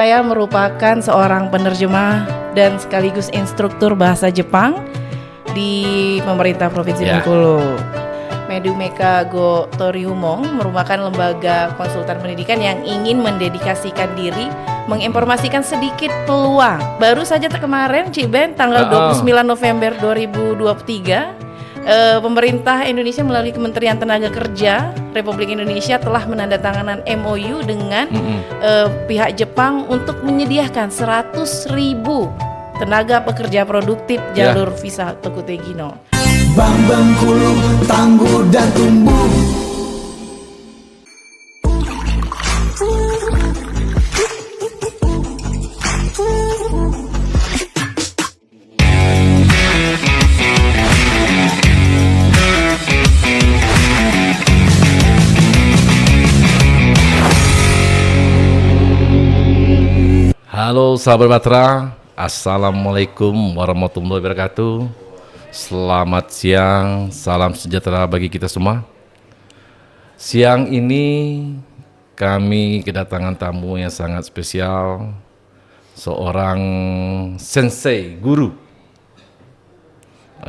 Saya merupakan seorang penerjemah dan sekaligus instruktur bahasa Jepang di pemerintah Provinsi Bengkulu. Medumeka Go Toriumong merupakan lembaga konsultan pendidikan yang ingin mendedikasikan diri menginformasikan sedikit peluang. Baru saja kemarin Ciben tanggal 29 November 2023 pemerintah Indonesia melalui Kementerian Tenaga Kerja Republik Indonesia telah menandatangani MOU dengan pihak Jepang untuk menyediakan 100.000 tenaga pekerja produktif jalur visa Tokutegino. Bank Bengkulu, tangguh dan tumbuh. Halo sahabat Batra, Assalamualaikum warahmatullahi wabarakatuh. Selamat siang, salam sejahtera bagi kita semua. Siang ini kami kedatangan tamu yang sangat spesial, seorang sensei, guru,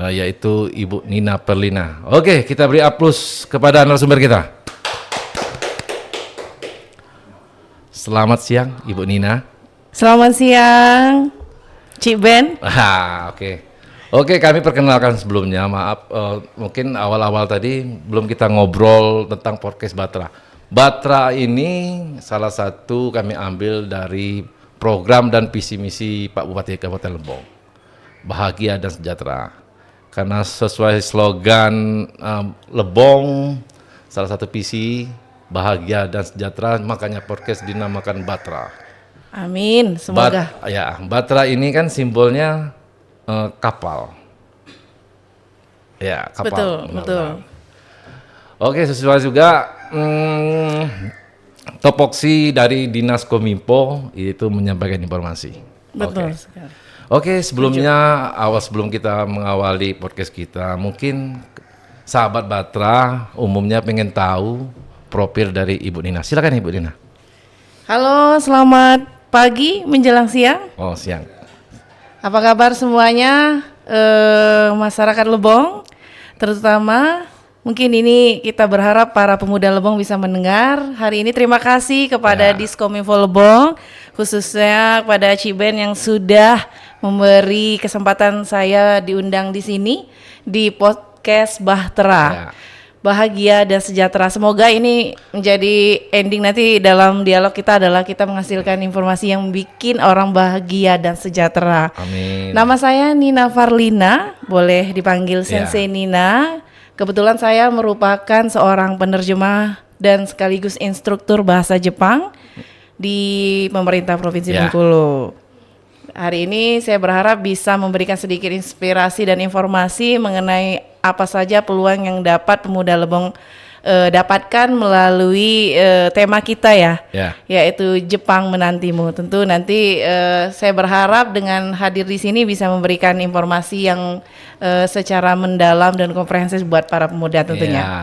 yaitu Ibu Nina Perlina. Oke, kita beri aplaus kepada narasumber kita. Selamat siang Ibu Nina. Selamat siang, Cik Ben. Oke, kami perkenalkan sebelumnya, maaf, mungkin awal-awal tadi belum kita ngobrol tentang podcast Batra. Batra ini salah satu kami ambil dari program dan visi misi Pak Bupati Kabupaten Lebong, bahagia dan sejahtera. Karena sesuai slogan Lebong, salah satu visi bahagia dan sejahtera, makanya podcast dinamakan Batra. Amin, semoga. Batra ini kan simbolnya kapal. Ya, kapal. Betul. Oke, sesuai juga topoksi dari Dinas Kominfo itu menyampaikan informasi. Betul sekali. Oke, sebelum kita mengawali podcast kita, mungkin sahabat Batra umumnya pengen tahu profil dari Ibu Nina. Silakan Ibu Nina. Halo, selamat pagi menjelang siang. Oh, siang. Apa kabar semuanya, masyarakat Lebong, terutama mungkin ini kita berharap para pemuda Lebong bisa mendengar. Hari ini terima kasih kepada Diskominfo Lebong, khususnya kepada Ciben yang sudah memberi kesempatan saya diundang di sini di podcast Bahtera. Bahagia dan sejahtera. Semoga ini menjadi ending nanti dalam dialog kita adalah kita menghasilkan informasi yang bikin orang bahagia dan sejahtera. Amin. Nama saya Nina Farlina, boleh dipanggil Sensei Nina. Kebetulan saya merupakan seorang penerjemah dan sekaligus instruktur bahasa Jepang di pemerintah Provinsi Bengkulu. Hari ini saya berharap bisa memberikan sedikit inspirasi dan informasi mengenai apa saja peluang yang dapat pemuda Lebong dapatkan melalui tema kita yaitu Jepang menantimu. Tentu nanti saya berharap dengan hadir di sini bisa memberikan informasi yang secara mendalam dan komprehensif buat para pemuda tentunya. Ya,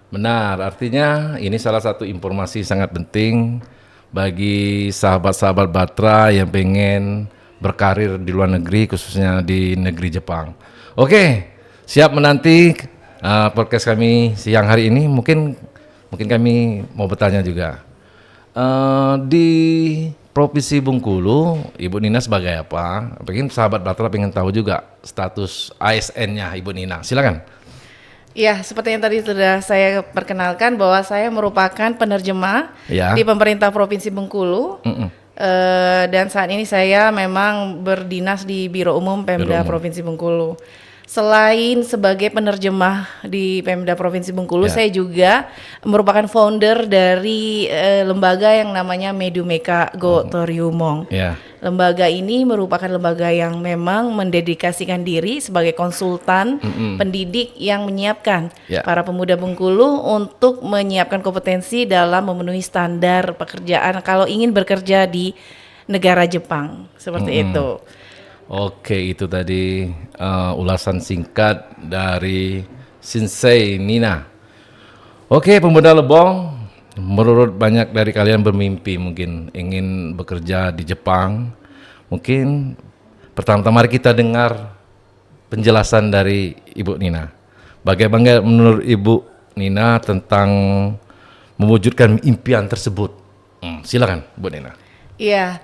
benar. Artinya ini salah satu informasi sangat penting bagi sahabat-sahabat Batra yang pengen berkarir di luar negeri, khususnya di negeri Jepang. Oke, siap menanti podcast kami siang hari ini. Mungkin kami mau bertanya juga. Di Provinsi Bengkulu, Ibu Nina sebagai apa? Mungkin sahabat Batra pengen tahu juga status ASN-nya Ibu Nina. Silakan. Ya, seperti yang tadi sudah saya perkenalkan bahwa saya merupakan penerjemah di pemerintah Provinsi Bengkulu. Dan saat ini saya memang berdinas di Biro Umum Pemda Provinsi Bengkulu. Selain sebagai penerjemah di Pemda Provinsi Bengkulu, saya juga merupakan founder dari lembaga yang namanya Medumeka Go Toriumong. Lembaga ini merupakan lembaga yang memang mendedikasikan diri sebagai konsultan pendidik yang menyiapkan para pemuda Bengkulu untuk menyiapkan kompetensi dalam memenuhi standar pekerjaan kalau ingin bekerja di negara Jepang, seperti itu. Oke, itu tadi ulasan singkat dari Sensei Nina. Oke, pemuda Lebong, Menurut banyak dari kalian bermimpi mungkin ingin bekerja di Jepang. Mungkin pertama-tama mari kita dengar penjelasan dari Ibu Nina. Bagaimana menurut Ibu Nina tentang mewujudkan impian tersebut? Silakan Bu Nina. Iya,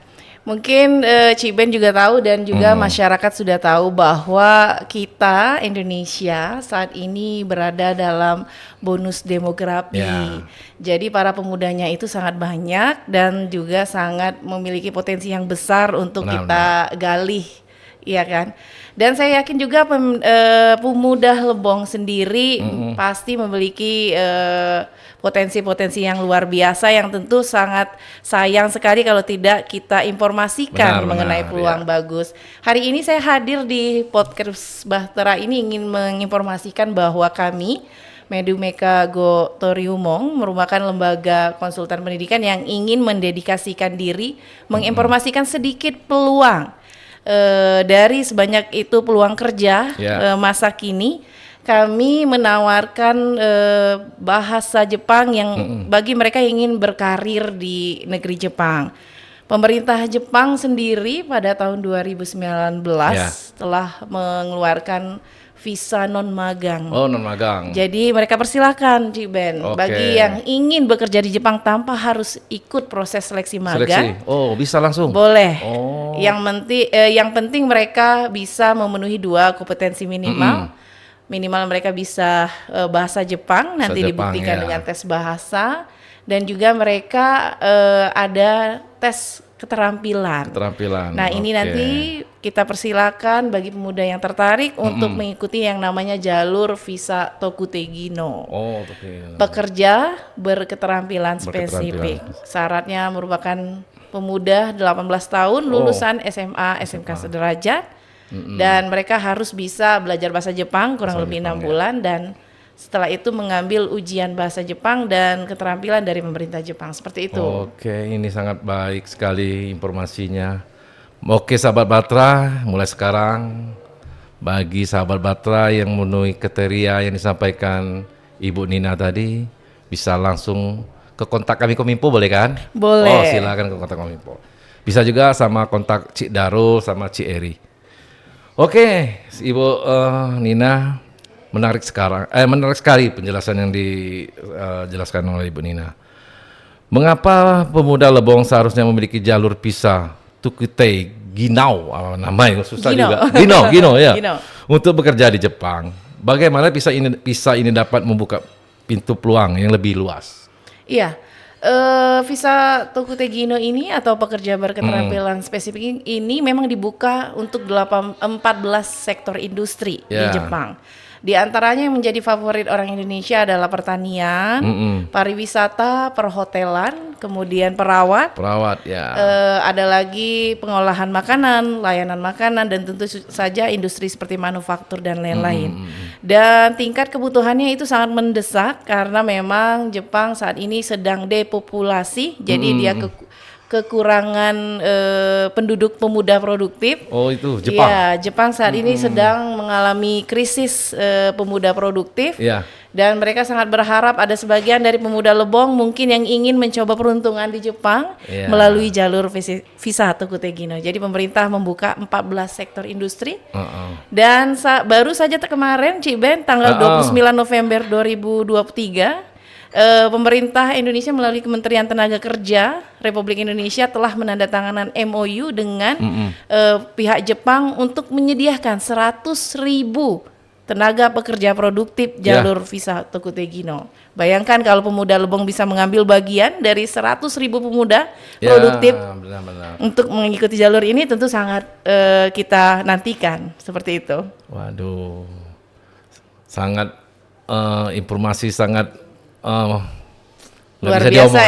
mungkin Cik Ben juga tahu dan juga masyarakat sudah tahu bahwa kita Indonesia saat ini berada dalam bonus demografi. Ya. Jadi para pemudanya itu sangat banyak dan juga sangat memiliki potensi yang besar untuk kita gali, iya kan? Dan saya yakin juga pemuda Lebong sendiri pasti memiliki potensi-potensi yang luar biasa yang tentu sangat sayang sekali kalau tidak kita informasikan mengenai peluang bagus. Hari ini saya hadir di podcast Bahtera ini ingin menginformasikan bahwa kami Medumeka Go Toriumong merupakan lembaga konsultan pendidikan yang ingin mendedikasikan diri menginformasikan sedikit peluang dari sebanyak itu peluang kerja masa kini. Kami menawarkan bahasa Jepang yang bagi mereka yang ingin berkarir di negeri Jepang. Pemerintah Jepang sendiri pada tahun 2019 telah mengeluarkan visa non magang. Oh, non magang. Jadi mereka persilahkan, Cik Ben, bagi yang ingin bekerja di Jepang tanpa harus ikut proses seleksi magang. Oh, bisa langsung. Boleh. Yang penting mereka bisa memenuhi 2 kompetensi minimal. Minimal mereka bisa bahasa Jepang, nanti dibuktikan dengan tes bahasa, dan juga mereka ada tes keterampilan. Nah, ini nanti kita persilakan bagi pemuda yang tertarik untuk mengikuti yang namanya jalur visa Tokutegino. Pekerja berketerampilan spesifik. Syaratnya merupakan pemuda 18 tahun lulusan SMA, SMK sederajat. Dan mereka harus bisa belajar bahasa Jepang kurang lebih 6 bulan dan setelah itu mengambil ujian bahasa Jepang dan keterampilan dari pemerintah Jepang, seperti itu. Oke, ini sangat baik sekali informasinya. Oke, sahabat Bahtera, mulai sekarang bagi sahabat Bahtera yang memenuhi kriteria yang disampaikan Ibu Nina tadi bisa langsung ke kontak kami Kominfo, boleh kan? Boleh. Oh, silakan ke kontak Kominfo. Bisa juga sama kontak Cik Darul sama Cik Eri. Oke, Ibu Nina, menarik sekali penjelasan yang dijelaskan oleh Ibu Nina. Mengapa pemuda Lebong seharusnya memiliki jalur visa Tokutegino, namanya susah juga. Gino ya. Untuk bekerja di Jepang. Bagaimana visa ini dapat membuka pintu peluang yang lebih luas? Iya. Visa Tokutegino ini atau pekerja berketerampilan spesifik ini memang dibuka untuk 14 sektor industri di Jepang. Di antaranya yang menjadi favorit orang Indonesia adalah pertanian, pariwisata, perhotelan, kemudian perawat, ada lagi pengolahan makanan, layanan makanan, dan tentu saja industri seperti manufaktur dan lain-lain. Dan tingkat kebutuhannya itu sangat mendesak karena memang Jepang saat ini sedang depopulasi, jadi dia kekurangan penduduk pemuda produktif. Oh, itu Jepang. Iya, Jepang saat ini sedang mengalami krisis pemuda produktif. Dan mereka sangat berharap ada sebagian dari pemuda Lebong mungkin yang ingin mencoba peruntungan di Jepang melalui jalur visa Tokutegino. Jadi pemerintah membuka 14 sektor industri. Dan baru saja kemarin Cik Ben tanggal 29 November 2023 pemerintah Indonesia melalui Kementerian Tenaga Kerja Republik Indonesia telah menandatangani MOU dengan pihak Jepang untuk menyediakan 100.000 tenaga pekerja produktif jalur visa Tokutegino. Bayangkan kalau pemuda Lebong bisa mengambil bagian dari 100.000 pemuda produktif untuk mengikuti jalur ini, tentu sangat kita nantikan seperti itu. Waduh, sangat informasi sangat luar biasa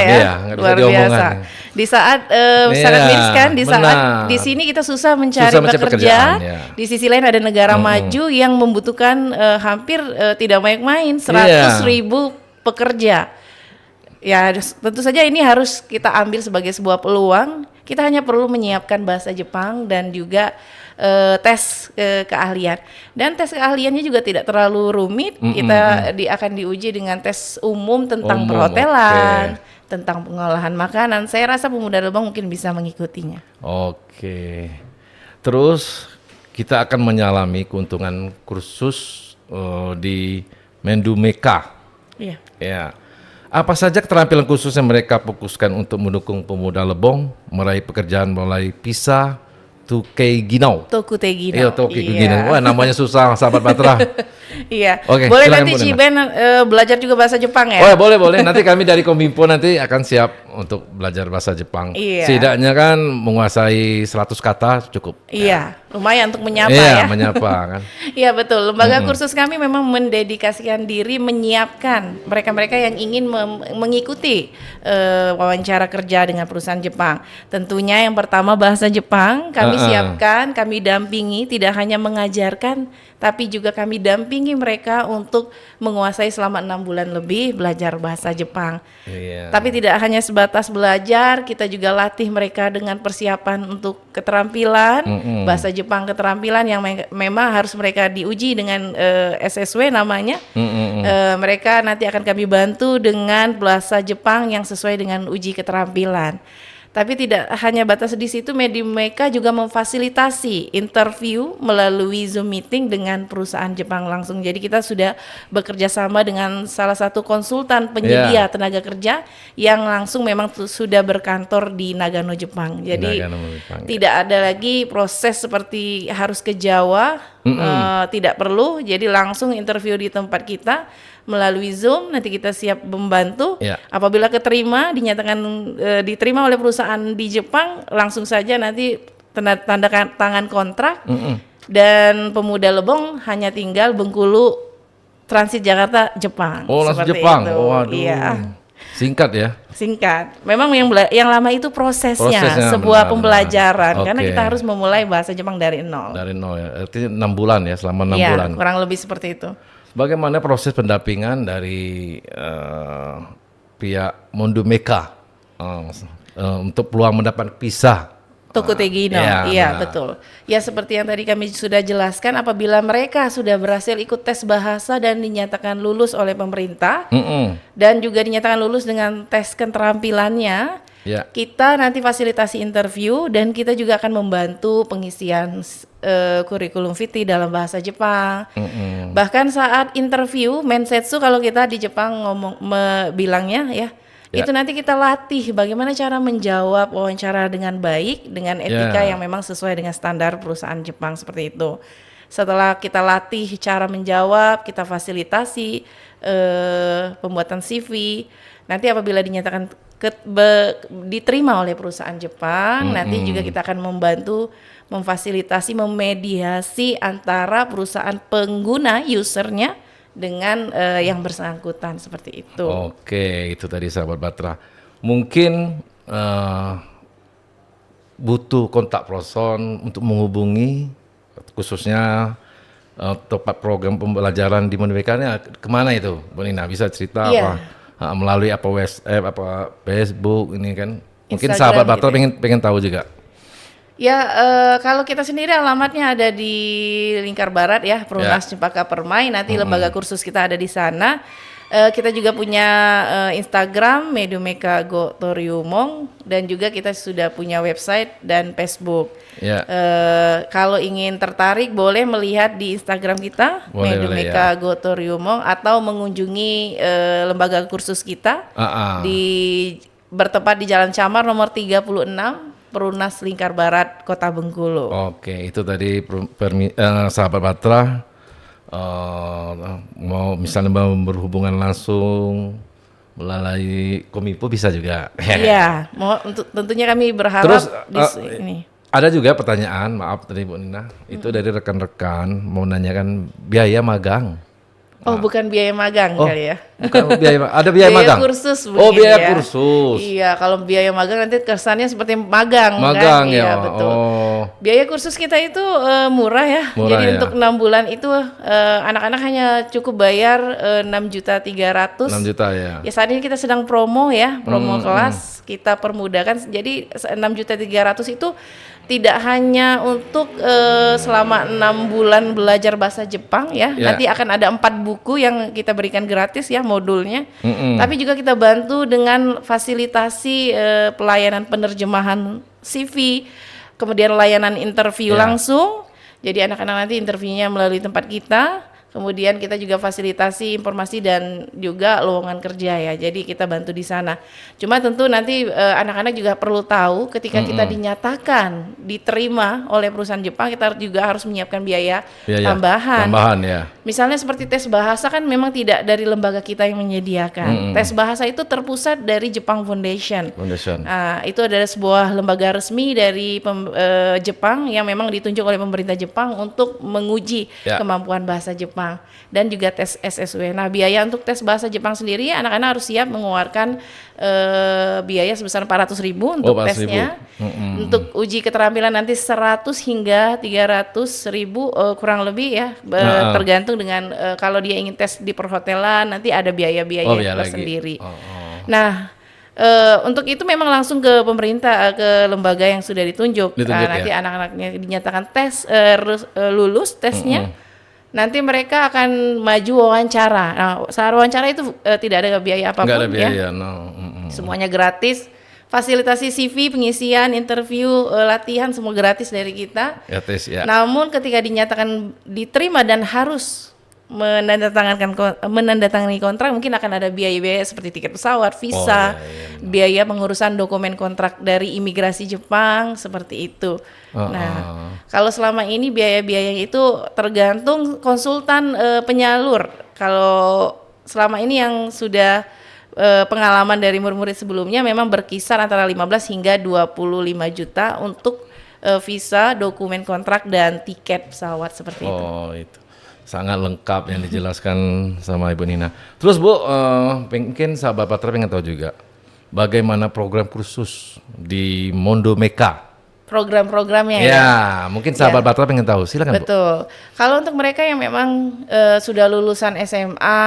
luar biasa. Di saat sangat miris kan, di saat di sini kita susah mencari pekerjaan, di sisi lain ada negara maju yang membutuhkan hampir tidak main-main 100.000 pekerja. Ya tentu saja ini harus kita ambil sebagai sebuah peluang. Kita hanya perlu menyiapkan bahasa Jepang dan juga tes keahlian. Dan tes keahliannya juga tidak terlalu rumit. Kita akan diuji dengan tes umum tentang perhotelan, tentang pengolahan makanan. Saya rasa pemuda Lebong mungkin bisa mengikutinya. Oke. Terus kita akan menyalami keuntungan kursus di Mendumeka. Iya. Ya. Apa saja keterampilan khusus yang mereka fokuskan untuk mendukung pemuda Lebong meraih pekerjaan mulai PISA Tukeginau. Tokuteginau. Iya, Tokuteginau. Wah, namanya susah, sahabat Batra. Iya. Oke, boleh silakan, nanti Bu Nina. Ciben belajar juga bahasa Jepang ya? Oh, boleh. Nanti kami dari Kominfo nanti akan siap untuk belajar bahasa Jepang. Iya. Setidaknya kan menguasai 100 kata cukup. Iya, lumayan untuk menyapa Iya, ya. menyapa kan. Iya betul, lembaga kursus kami memang mendedikasikan diri menyiapkan mereka-mereka yang ingin mengikuti wawancara kerja dengan perusahaan Jepang. Tentunya yang pertama bahasa Jepang kami siapkan, kami dampingi, tidak hanya mengajarkan tapi juga kami dampingi mereka untuk menguasai selama 6 bulan lebih belajar bahasa Jepang. Iya. Tapi tidak hanya sebatas belajar, kita juga latih mereka dengan persiapan untuk keterampilan, bahasa Jepang keterampilan yang memang harus mereka diuji dengan SSW namanya. Mereka nanti akan kami bantu dengan bahasa Jepang yang sesuai dengan uji keterampilan. Tapi tidak hanya batas di situ, Mendumeka juga memfasilitasi interview melalui Zoom meeting dengan perusahaan Jepang langsung. Jadi kita sudah bekerja sama dengan salah satu konsultan penyedia tenaga kerja yang langsung memang sudah berkantor di Nagano, Jepang. Jadi tidak ada lagi proses seperti harus ke Jawa, tidak perlu. Jadi langsung interview di tempat kita melalui Zoom, nanti kita siap membantu. Apabila dinyatakan diterima oleh perusahaan di Jepang, langsung saja nanti tanda tangan kontrak dan pemuda Lebong hanya tinggal Bengkulu transit Jakarta Jepang. Oh, langsung seperti Jepang. itu. Waduh. Iya. Singkat ya? Singkat. Memang yang lama itu prosesnya sebuah pembelajaran karena kita harus memulai bahasa Jepang dari nol. Dari nol ya. Artinya 6 bulan ya, selama 6 bulan. Kurang lebih seperti itu. Bagaimana proses pendampingan dari pihak Mendumeka untuk peluang mendapat PISA? Tokuteginau, iya betul. Ya seperti yang tadi kami sudah jelaskan, apabila mereka sudah berhasil ikut tes bahasa dan dinyatakan lulus oleh pemerintah dan juga dinyatakan lulus dengan tes keterampilannya, kita nanti fasilitasi interview dan kita juga akan membantu pengisian kurikulum vitae dalam bahasa Jepang. Bahkan saat interview mensetsu kalau kita di Jepang bilangnya ya. Itu nanti kita latih bagaimana cara menjawab wawancara dengan baik, dengan etika yang memang sesuai dengan standar perusahaan Jepang seperti itu. Setelah kita latih cara menjawab, kita fasilitasi pembuatan CV. Nanti apabila dinyatakan diterima oleh perusahaan Jepang, nanti juga kita akan membantu memfasilitasi, memediasi antara perusahaan pengguna usernya dengan yang bersangkutan seperti itu. Oke, itu tadi sahabat Batra. Mungkin butuh kontak person untuk menghubungi, khususnya tempat program pembelajaran di Mendumeka kemana itu, Bu Nina? Bisa cerita apa? Melalui apa WhatsApp, apa Facebook ini kan? Mungkin Instagram, sahabat Batra gitu pengen tahu juga. Ya, kalau kita sendiri alamatnya ada di Lingkar Barat ya, Perumnas Cempaka Permai. Nanti lembaga kursus kita ada di sana. Kita juga punya Instagram Mendumeka Go Toriumong dan juga kita sudah punya website dan Facebook. Kalau ingin tertarik boleh melihat di Instagram kita Mendumeka Go Toriumong atau mengunjungi lembaga kursus kita bertempat di Jalan Camar nomor 36. Perumnas Lingkar Barat Kota Bengkulu. Oke, itu tadi sahabat Batra mau misalnya mau berhubungan langsung melalui Kominfo bisa juga. Iya, tentunya kami berharap. Terus ini. Ada juga pertanyaan, maaf tadi Bu Nina, itu dari rekan-rekan mau nanyakan biaya magang. Oh, bukan biaya magang kali ya? Bukan ada biaya magang. Kursus biaya ya. kursus. Iya, kalau biaya magang nanti kesannya seperti magang kan? Iya, betul. Biaya kursus kita itu murah ya. Murah Jadi ya. untuk 6 bulan itu anak-anak hanya cukup bayar 6.300.000. 6 juta ya. Ya saat ini kita sedang promo ya, promo kelas kita permudahkan. Jadi 6.300.000 itu tidak hanya untuk selama 6 bulan belajar bahasa Jepang ya. Nanti akan ada 4 buku yang kita berikan gratis ya modulnya. Tapi juga kita bantu dengan fasilitasi pelayanan penerjemahan CV, kemudian layanan interview langsung. Jadi anak-anak nanti interviewnya melalui tempat kita. Kemudian kita juga fasilitasi informasi dan juga lowongan kerja ya. Jadi kita bantu di sana. Cuma tentu nanti anak-anak juga perlu tahu ketika kita dinyatakan diterima oleh perusahaan Jepang, kita juga harus menyiapkan biaya tambahan. Tambahan ya. Misalnya seperti tes bahasa kan memang tidak dari lembaga kita yang menyediakan. Tes bahasa itu terpusat dari Jepang Foundation. Nah, itu adalah sebuah lembaga resmi dari Jepang yang memang ditunjuk oleh pemerintah Jepang untuk menguji kemampuan bahasa Jepang. Dan juga tes SSW. Nah, biaya untuk tes bahasa Jepang sendiri anak-anak harus siap mengeluarkan biaya sebesar 400.000 untuk tesnya. Untuk uji keterampilan nanti 100 hingga 300.000 kurang lebih ya, tergantung dengan kalau dia ingin tes di perhotelan nanti ada biaya-biaya tersendiri. Nah, untuk itu memang langsung ke pemerintah, ke lembaga yang sudah ditunjuk. Nanti anak-anaknya dinyatakan tes lulus tesnya. Nanti mereka akan maju wawancara. Nah, saat wawancara itu tidak ada biaya apapun. Nggak ada biaya, ya. Semuanya gratis. Fasilitasi CV, pengisian, interview, latihan semua gratis dari kita. Ya, tes ya. Namun ketika dinyatakan diterima dan harus menandatangani kontrak, mungkin akan ada biaya-biaya seperti tiket pesawat, visa, biaya pengurusan dokumen kontrak dari imigrasi Jepang seperti itu. Nah, kalau selama ini biaya-biaya itu tergantung konsultan penyalur. Kalau selama ini yang sudah pengalaman dari murid-murid sebelumnya memang berkisar antara 15 hingga 25 juta untuk visa, dokumen kontrak dan tiket pesawat seperti itu. Itu sangat lengkap yang dijelaskan sama Ibu Nina. Terus Bu, mungkin sahabat Patra pengen tahu juga bagaimana program kursus di Mondo Meka. Program-programnya ya. Mungkin sahabat Patra pengen tahu. Silakan Bu. Betul. Kalau untuk mereka yang memang sudah lulusan SMA,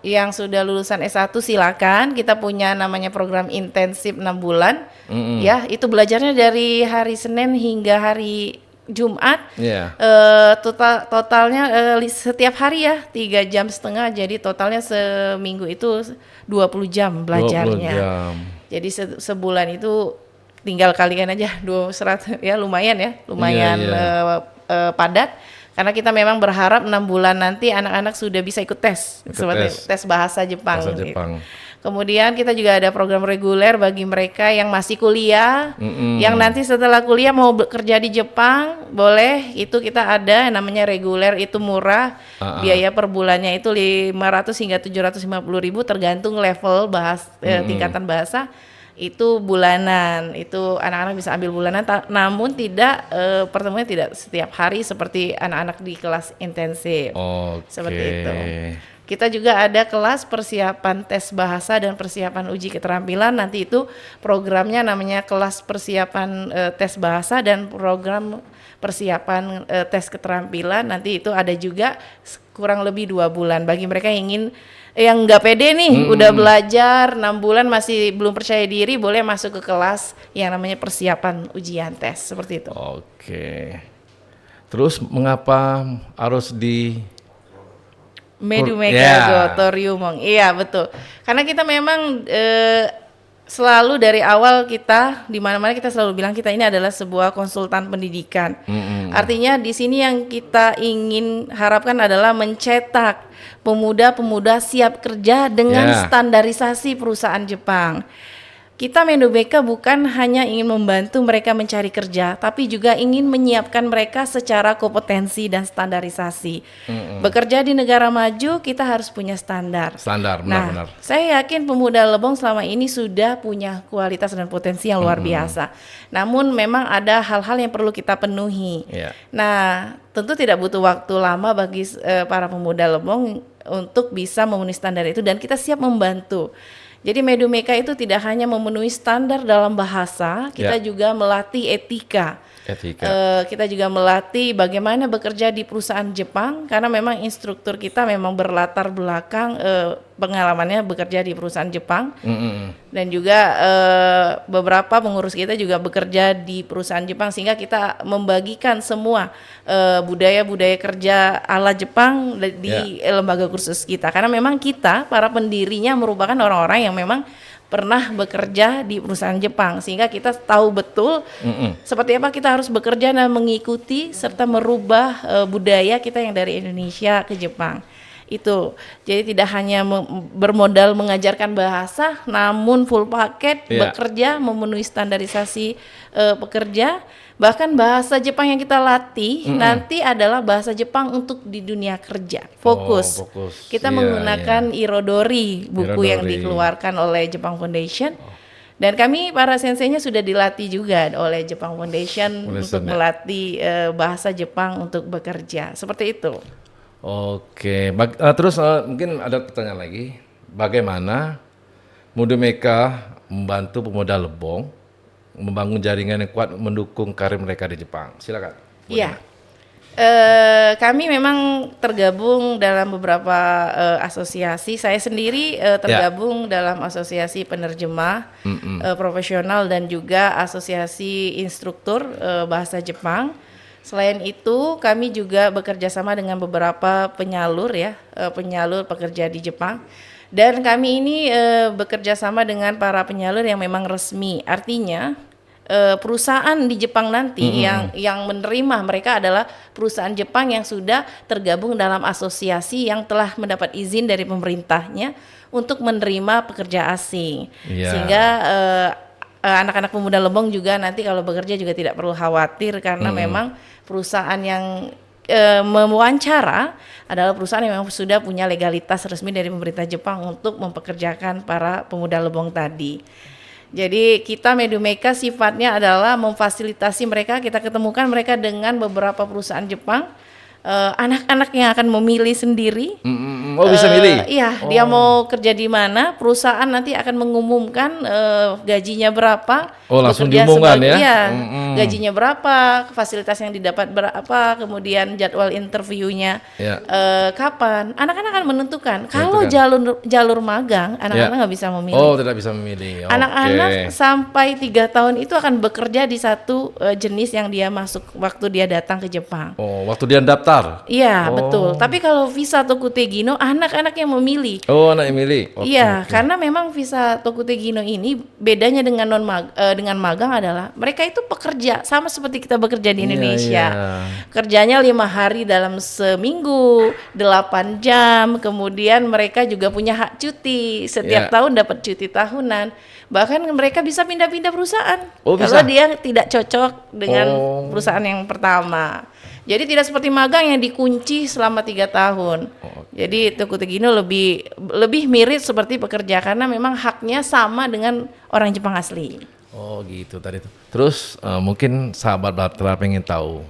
yang sudah lulusan S1 silakan. Kita punya namanya program intensif 6 bulan. Ya, itu belajarnya dari hari Senin hingga hari Jumat, totalnya setiap hari ya 3,5 jam, jadi totalnya seminggu itu 20 jam belajarnya. 20 jam. Jadi sebulan itu tinggal kalikan aja 200 ya, lumayan padat. Karena kita memang berharap 6 bulan nanti anak-anak sudah bisa ikut tes, seperti tes bahasa Jepang. Kemudian kita juga ada program reguler bagi mereka yang masih kuliah, yang nanti setelah kuliah mau bekerja di Jepang, boleh. Itu kita ada namanya reguler, itu murah, biaya per bulannya itu 500 hingga 750.000 tergantung level tingkatan bahasa. Itu bulanan, itu anak-anak bisa ambil bulanan, namun tidak pertemuannya tidak setiap hari seperti anak-anak di kelas intensif. Seperti itu. Kita juga ada kelas persiapan tes bahasa dan persiapan uji keterampilan. Nanti itu programnya namanya kelas persiapan tes bahasa dan program persiapan tes keterampilan. Nanti itu ada juga kurang lebih 2 bulan bagi mereka yang nggak pede nih, udah belajar 6 bulan masih belum percaya diri, boleh masuk ke kelas yang namanya persiapan ujian tes, seperti itu. Terus mengapa harus di Medu Meka Goto Ryumong? Iya betul, karena kita memang selalu dari awal kita di mana-mana kita selalu bilang kita ini adalah sebuah konsultan pendidikan. Artinya di sini yang kita ingin harapkan adalah mencetak pemuda-pemuda siap kerja dengan standarisasi perusahaan Jepang. Kita Medu Meka bukan hanya ingin membantu mereka mencari kerja, tapi juga ingin menyiapkan mereka secara kompetensi dan standarisasi. Bekerja di negara maju, kita harus punya standar. Benar-benar. Saya yakin pemuda Lebong selama ini sudah punya kualitas dan potensi yang luar biasa. Namun memang ada hal-hal yang perlu kita penuhi. Nah, tentu tidak butuh waktu lama bagi para pemuda Lebong untuk bisa memenuhi standar itu, dan kita siap membantu. Jadi Medu Meka itu tidak hanya memenuhi standar dalam bahasa, kita juga melatih etika. Kita juga melatih bagaimana bekerja di perusahaan Jepang karena memang instruktur kita memang berlatar belakang pengalamannya bekerja di perusahaan Jepang. Dan juga beberapa pengurus kita juga bekerja di perusahaan Jepang sehingga kita membagikan semua budaya-budaya kerja ala Jepang di lembaga kursus kita karena memang kita para pendirinya merupakan orang-orang yang memang pernah bekerja di perusahaan Jepang sehingga kita tahu betul seperti apa kita harus bekerja dan mengikuti serta merubah budaya kita yang dari Indonesia ke Jepang. Itu jadi tidak hanya bermodal mengajarkan bahasa namun full paket bekerja memenuhi standarisasi pekerja. Bahkan bahasa Jepang yang kita latih nanti adalah bahasa Jepang untuk di dunia kerja. Fokus. Kita menggunakan Irodori, buku yang dikeluarkan oleh Jepang Foundation. Dan kami para senseinya sudah dilatih juga oleh Jepang Foundation untuk melatih bahasa Jepang untuk bekerja. Seperti itu. Oke, terus mungkin ada pertanyaan lagi. Bagaimana Mudumeka membantu pemuda Lebong membangun jaringan yang kuat mendukung karir mereka di Jepang? Silakan. Iya, kami memang tergabung dalam beberapa asosiasi. Saya sendiri tergabung dalam asosiasi penerjemah profesional dan juga asosiasi instruktur bahasa Jepang. Selain itu, kami juga bekerja sama dengan beberapa penyalur penyalur pekerja di Jepang. Dan kami ini bekerja sama dengan para penyalur yang memang resmi. Artinya perusahaan di Jepang nanti yang menerima mereka adalah perusahaan Jepang yang sudah tergabung dalam asosiasi yang telah mendapat izin dari pemerintahnya untuk menerima pekerja asing. Sehingga anak-anak pemuda Lebong juga nanti kalau bekerja juga tidak perlu khawatir karena memang perusahaan yang mewawancara adalah perusahaan yang memang sudah punya legalitas resmi dari pemerintah Jepang untuk mempekerjakan para pemuda Lebong tadi. Jadi kita Medumeka sifatnya adalah memfasilitasi mereka, kita ketemukan mereka dengan beberapa perusahaan Jepang, anak-anak yang akan memilih sendiri. Bisa milih? Iya, dia mau kerja di mana, perusahaan nanti akan mengumumkan gajinya berapa. Langsung diumumkan ya? Iya, gajinya berapa, fasilitas yang didapat berapa, kemudian jadwal interviewnya kapan. Anak-anak akan menentukan. Kalau jalur magang, anak-anak nggak bisa memilih. Tidak bisa memilih. Anak-anak sampai 3 tahun itu akan bekerja di satu jenis yang dia masuk waktu dia datang ke Jepang. Waktu dia daftar? Iya, betul. Tapi kalau visa Tokutegino, anak-anak yang memilih. Anak yang milih. Iya, karena memang visa Tokutegino ini bedanya dengan dengan magang adalah mereka itu pekerja sama seperti kita bekerja di Indonesia. Kerjanya 5 hari dalam seminggu, 8 jam. Kemudian mereka juga punya hak cuti. Setiap tahun dapat cuti tahunan. Bahkan mereka bisa pindah-pindah perusahaan kalau dia tidak cocok dengan perusahaan yang pertama. Jadi tidak seperti magang yang dikunci selama 3 tahun. Jadi Tokutegino lebih mirip seperti pekerja karena memang haknya sama dengan orang Jepang asli. Gitu tadi tuh. Terus mungkin sahabat Batra pengen tahu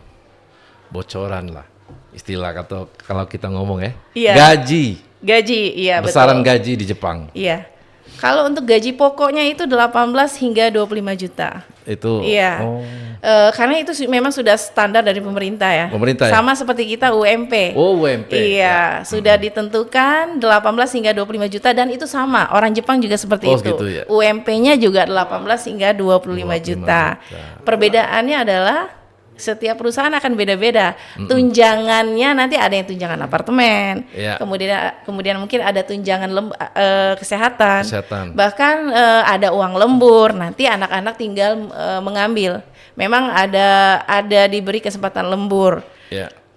bocoran lah istilah kalau kita ngomong gaji, iya besaran betul. Gaji di Jepang. Iya. Kalau untuk gaji pokoknya itu 18 hingga 25 juta. Itu. Iya. Karena itu memang sudah standar dari pemerintah ya. Sama seperti kita UMP. UMP. Iya, sudah ditentukan 18 hingga 25 juta dan itu sama. Orang Jepang juga seperti itu. Gitu ya? UMP-nya juga 18 hingga 25 juta. Perbedaannya adalah setiap perusahaan akan beda-beda. Tunjangannya nanti ada yang tunjangan apartemen, kemudian mungkin ada tunjangan kesehatan. Bahkan ada uang lembur. Nanti anak-anak tinggal mengambil. Memang ada diberi kesempatan lembur.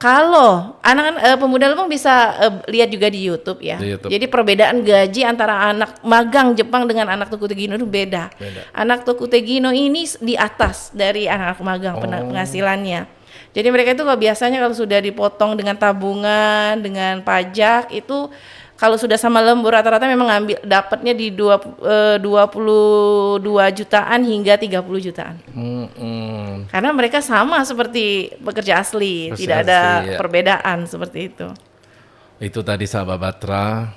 Kalau anak-anak pemuda Lebong bisa lihat juga di YouTube ya. Jadi perbedaan gaji antara anak magang Jepang dengan anak Tokutegino itu beda. Anak Tokutegino ini di atas dari anak magang penghasilannya. Jadi mereka itu biasanya kalau sudah dipotong dengan tabungan, dengan pajak itu kalau sudah sama lembur rata-rata memang dapatnya di 22 jutaan hingga 30 jutaan. Karena mereka sama seperti pekerja asli, tidak ada perbedaan seperti itu. Itu tadi sahabat Batra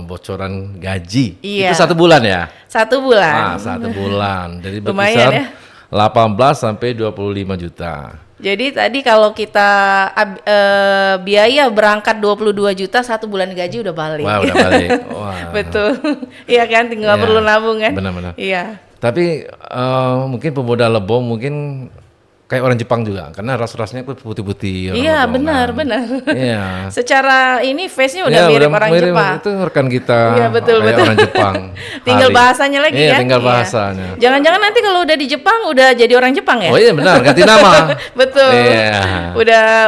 bocoran gaji. Itu 1 bulan ya? 1 bulan. 1 bulan. Jadi lumayan ya. 18 sampai 25 juta. Jadi tadi kalau kita biaya berangkat 22 juta, 1 bulan gaji udah balik. Wah, udah balik. Wah. Betul. Iya kan, tinggal perlu nabung kan? Benar-benar. Iya. Tapi mungkin pemuda Lebong mungkin kayak orang Jepang juga, karena ras-rasnya putih-putih. Iya, benar. Iya. Secara ini face-nya udah mirip orang Jepang. Itu rekan kita. Iya, betul. Orang Jepang. Tinggal bahasanya lagi iya, kan? Tinggal bahasanya. Jangan-jangan nanti kalau udah di Jepang udah jadi orang Jepang ya? Oh iya benar, ganti nama. Betul. Iya.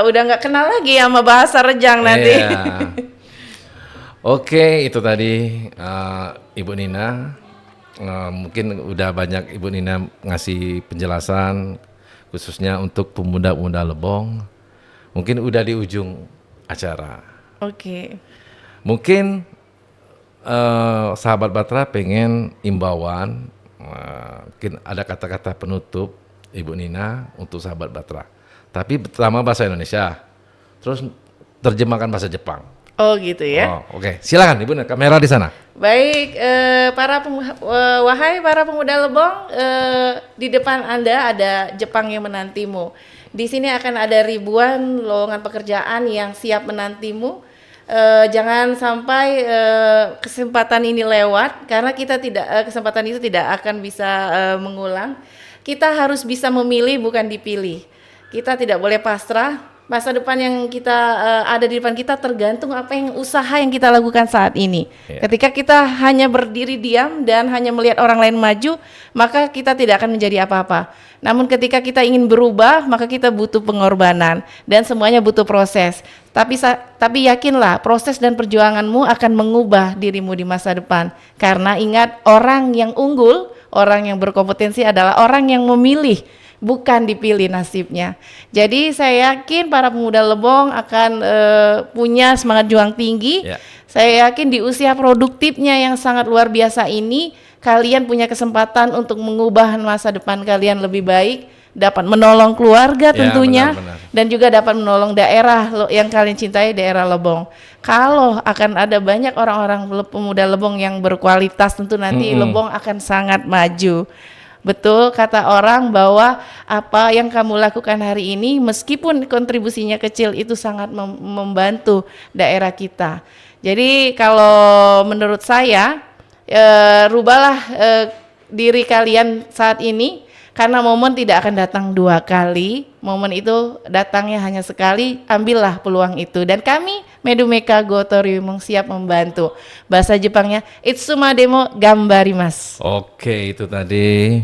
Udah nggak kenal lagi sama bahasa Rejang nanti. Iya. Oke, itu tadi Ibu Nina. Mungkin udah banyak Ibu Nina ngasih penjelasan khususnya untuk pemuda-pemuda Lebong. Mungkin udah di ujung acara. Oke. Mungkin sahabat Batra pengen imbauan, mungkin ada kata-kata penutup Ibu Nina untuk sahabat Batra. Tapi pertama bahasa Indonesia, terus terjemahkan bahasa Jepang. Oh gitu ya. Oh, oke. Silakan Ibu, kamera di sana. Baik, wahai para pemuda Lebong, di depan Anda ada Jepang yang menantimu. Di sini akan ada ribuan lowongan pekerjaan yang siap menantimu. Jangan sampai kesempatan ini lewat, karena kita kesempatan itu tidak akan bisa mengulang. Kita harus bisa memilih, bukan dipilih. Kita tidak boleh pasrah. Masa depan yang kita ada di depan kita tergantung apa yang usaha yang kita lakukan saat ini. Ketika kita hanya berdiri diam dan hanya melihat orang lain maju, maka kita tidak akan menjadi apa-apa. Namun ketika kita ingin berubah, maka kita butuh pengorbanan dan semuanya butuh proses. Tapi yakinlah, proses dan perjuanganmu akan mengubah dirimu di masa depan. Karena ingat, orang yang unggul, orang yang berkompetensi adalah orang yang memilih, bukan dipilih nasibnya. Jadi saya yakin para pemuda Lebong akan punya semangat juang tinggi. Saya yakin di usia produktifnya yang sangat luar biasa ini, kalian punya kesempatan untuk mengubah masa depan kalian lebih baik, dapat menolong keluarga tentunya, benar. Dan juga dapat menolong daerah yang kalian cintai, daerah Lebong. Kalau akan ada banyak orang-orang pemuda Lebong yang berkualitas, tentu nanti Lebong akan sangat maju. Betul kata orang bahwa apa yang kamu lakukan hari ini, meskipun kontribusinya kecil, itu sangat membantu daerah kita. Jadi kalau menurut saya, rubahlah diri kalian saat ini, karena momen tidak akan datang 2 kali. Momen itu datangnya hanya sekali. Ambillah peluang itu. Dan kami Medumeka Gotoriumong siap membantu. Bahasa Jepangnya Itsumademo gambarimasu. Oke, itu tadi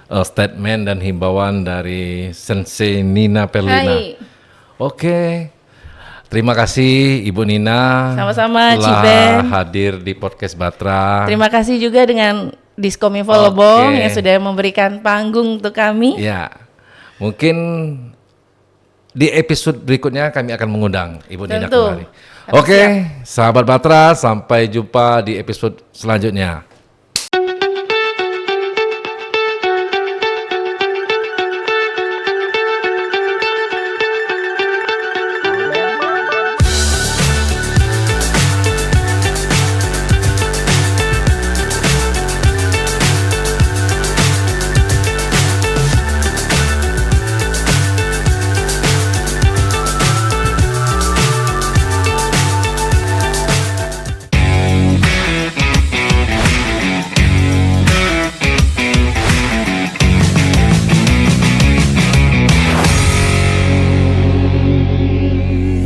statement dan himbauan dari Sensei Nina Perlina. Hai. Oke, terima kasih Ibu Nina. Sama-sama, telah Ciben. hadir di podcast Batra. Terima kasih juga dengan Diskominfo Lebong yang sudah memberikan panggung untuk kami. Ya, mungkin di episode berikutnya kami akan mengundang Ibu Nina kembali. Oke, sahabat Batra, sampai jumpa di episode selanjutnya.